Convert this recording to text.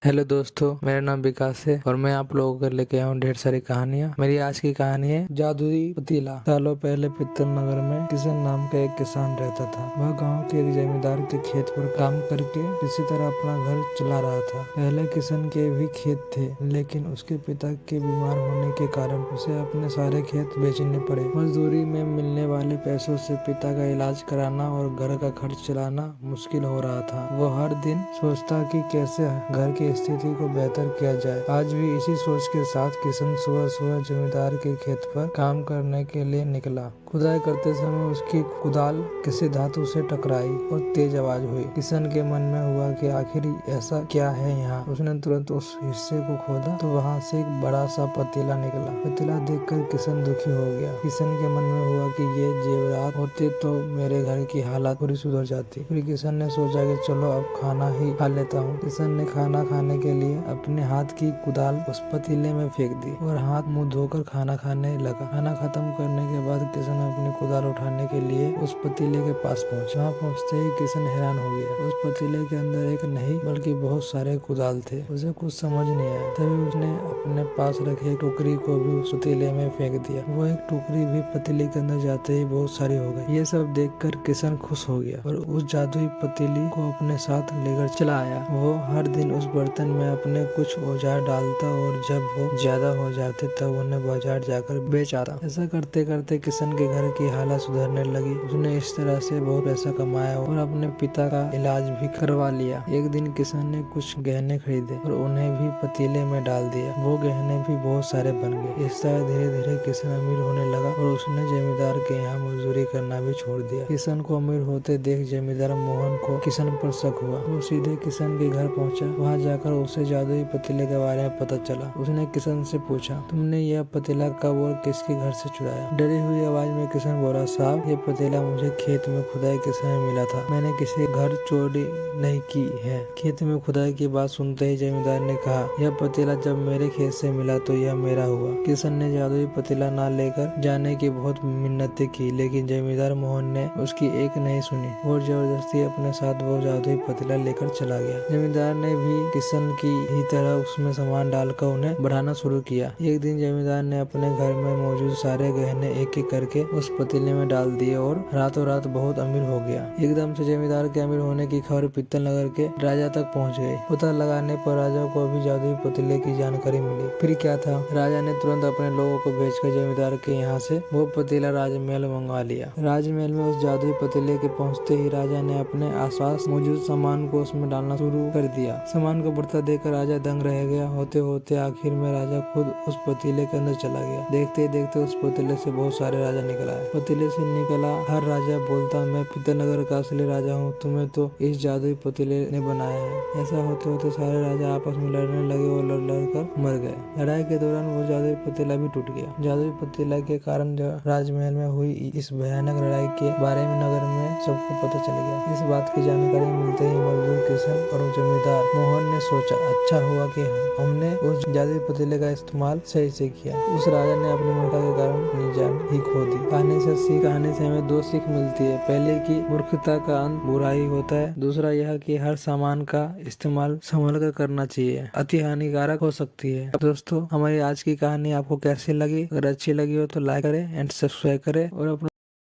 Hello दोस्तों, मेरा नाम विकास है और मैं आप लोगों को लेके आया हूँ ढेर सारी कहानियाँ। मेरी आज की कहानी है जादुई पतीला। सालों पहले पित्तल नगर में किशन नाम का एक किसान रहता था। वह गांव के एक जमींदार के खेत पर काम करके किसी तरह अपना घर चला रहा था। पहले किशन के भी खेत थे, लेकिन उसके पिता के बीमार होने के कारण उसे अपने सारे खेत बेचने पड़े। मजदूरी में मिलने वाले पैसों से पिता का इलाज कराना और घर का खर्च चलाना मुश्किल हो रहा था। वो हर दिन सोचता कि कैसे घर की स्थिति को बेहतर किया जाए। आज भी इसी सोच के साथ किशन सुबह सुबह जमींदार के खेत पर काम करने के लिए निकला। खुदाई करते समय उसकी कुदाल किसी धातु से टकराई और तेज आवाज हुई। किशन के मन में हुआ कि आखिर ऐसा क्या है यहाँ। उसने तुरंत उस हिस्से को खोदा तो वहाँ से एक बड़ा सा पतीला निकला। पतीला देखकर किशन दुखी हो गया। किशन के मन में हुआ कि ये जेवरात होते तो मेरे घर की हालत पूरी सुधर जाती। फिर किशन ने सोचा कि चलो अब खाना ही खा लेता हूँ। किशन ने खाना खाने के लिए अपने हाथ की कुदाल उस पतीले में फेंक दी और हाथ मुंह धोकर खाना खाने लगा। खाना खत्म करने के बाद किशन अपनी कुदाल उठाने के लिए उस पतीले के पास पहुंचा। वहाँ पहुंचते ही किशन हैरान हो गया। उस पतीले के अंदर एक नहीं बल्कि बहुत सारे कुदाल थे। उसे कुछ समझ नहीं आया। तभी उसने अपने पास रखे टोकरी को भी उस पतीले में फेंक दिया। वो एक टोकरी भी पतीले के अंदर जाते ही बहुत सारी हो गई। ये सब देखकर किशन खुश हो गया और उस जादुई पतीली को अपने साथ लेकर चला आया। वो हर दिन उस बर्तन में अपने कुछ औजार डालता और जब वो ज्यादा हो जाते तब उन्हें बाजार जाकर बेच आता। ऐसा करते करते किशन के घर की हालत सुधरने लगी। उसने इस तरह से बहुत पैसा कमाया और अपने पिता का इलाज भी करवा लिया। एक दिन किशन ने कुछ गहने खरीदे और उन्हें भी पतीले में डाल दिया। वो गहने भी बहुत सारे बन गए। इस तरह धीरे धीरे किशन अमीर होने लगा और उसने जमींदार के यहाँ मजदूरी करना भी छोड़ दिया। किशन को अमीर होते देख जमींदार मोहन को किशन पर शक हुआ। वो सीधे किशन के घर पहुंचा। वहां जाकर उसे जादुई पतीले के बारे में पता चला। उसने किशन से पूछा, तुमने यह पतीला कब और किसके घर से चुराया? डरी हुई आवाज में किशन बोला, साहब ये पतीला मुझे खेत में खुदाई के समय मिला था। मैंने किसी घर चोरी नहीं की है। खेत में खुदाई की बात सुनते ही जमींदार ने कहा, यह पतीला जब मेरे खेत से मिला तो यह मेरा हुआ। किशन ने जादुई पतीला न लेकर जाने की बहुत मिन्नतें की, लेकिन जमींदार मोहन ने उसकी एक नहीं सुनी और जबरदस्ती अपने साथ वो जादुई पतीला लेकर चला गया। जमींदार ने भी किशन की ही तरह उसमें सामान डालकर उन्हें बढ़ाना शुरू किया। एक दिन जमींदार ने अपने घर में मौजूद सारे गहने एक एक करके उस पतीले में डाल दिए और रातों रात बहुत अमीर हो गया। एकदम से जमींदार के अमीर होने की खबर पित्तल नगर के राजा तक पहुंच गई। पता लगाने पर राजा को भी जादुई पतीले की जानकारी मिली। फिर क्या था, राजा ने तुरंत अपने लोगों को भेजकर जमींदार के यहाँ से वो पतीला राजमहल मंगवा लिया। राजमहल में उस जादुई पतीले के पहुँचते ही राजा ने अपने आसपास मौजूद सामान को उसमें डालना शुरू कर दिया। सामान को बढ़ता देखकर राजा दंग रह गया। होते होते आखिर में राजा खुद उस पतीले के अंदर चला गया। देखते ही देखते उस पतीले से बहुत सारे राजा निकल आए। पतीले से निकला हर राजा बोलता, मैं पित्तल नगर का असली राजा हूँ, तुम्हें तो इस जादुई पतीले ने बनाया है। ऐसा होते होते सारे राजा आपस में लड़ने लगे और लड़ लड़ कर मर गए। लड़ाई के दौरान वो जादुई पतीला भी टूट गया। जादुई पतीला के कारण राजमहल में हुई इस भयानक लड़ाई के बारे में नगर में सबको पता चल गया। इस बात की जानकारी मिलते ही मजदूर किशन और जमींदार मोहन ने सोचा, अच्छा हुआ कि हमने उस जादुई पतीले का इस्तेमाल सही से किया। उस राजा ने अपनी मूर्खता के कारण अपनी जान ही खो दी। कहानी से हमें दो सीख मिलती है। पहले कि मूर्खता का अंत बुरा ही होता है। दूसरा यह कि हर सामान का इस्तेमाल संभल कर करना चाहिए, अति हानिकारक हो सकती है। दोस्तों, हमारी आज की कहानी आपको कैसी लगी? अगर अच्छी लगी हो तो लाइक करें एंड सब्सक्राइब करें और अपना